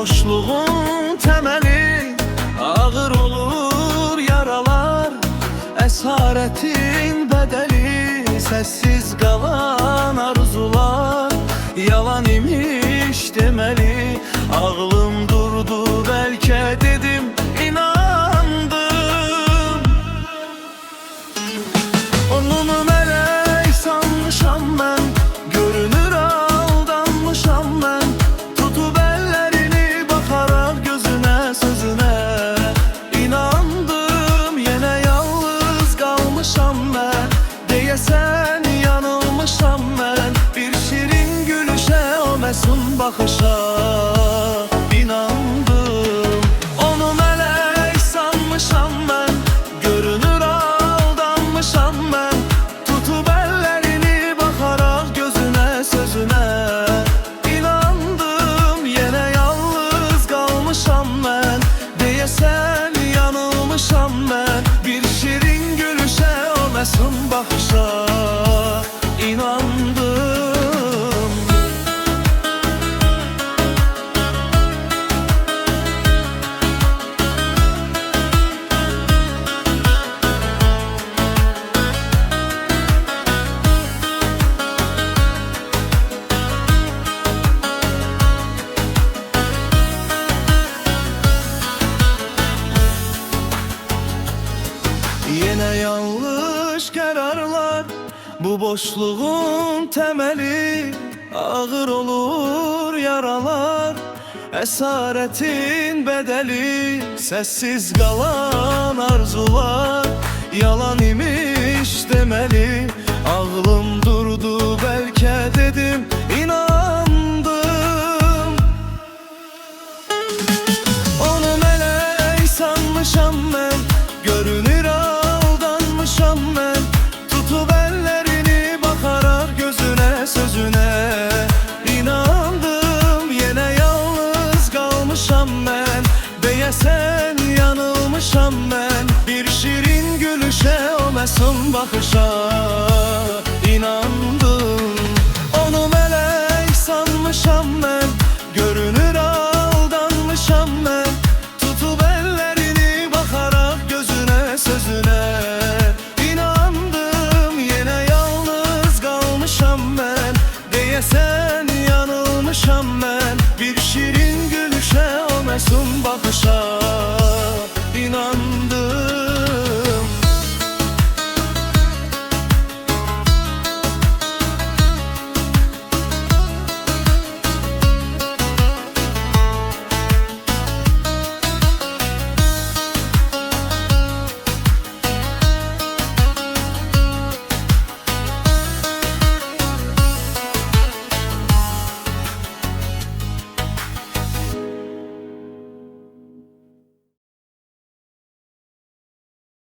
boşluğun temeli, ağır olur yaralar, esaretin bedeli, sessiz kalan arzular, yalan imiş demeli. Ağlım durdu belki dedim, inandım. Onu melek sanmışam ben, görünür aldanmışam ben. Tutup ellerini bakarak gözüne sözüne inandım. Yine yalnız kalmışam ben, deyesen yanılmışam ben. Bir şirin gülüşe, o mesum bakışa inandım. Onu melek sanmışam ben, görünür aldanmışam ben. Tutup ellerini bakarak gözüne sözüne inandım. Yine yalnız kalmışam ben, deyesen yanılmışam ben. Bir şirin gülüşe, o mesum bakışa inandım. Yine yanlış kararlar, bu boşluğun temeli, ağır olur yaralar, esaretin bedeli, sessiz kalan arzular, yalan imiş demeli. Ağlım durdu belki dedim, inandım. Onu melek sanmışam ben, görünür aldanmışam ben. Tutup ellerini bakarak gözüne sözüne inandım. Yine yalnız kalmışam ben, deyesen yanılmışam ben. Bir şirin gülüşe, o mesum bakışa inandım. Onu melek sanmışam ben, görünür aldanmışam ben. Tutup ellerini bakarak gözüne sözüne inandım. Yine yalnız kalmışam ben, deyesen yanılmışam ben. Bir şirin gülüşe, o mesum bakışa inandım.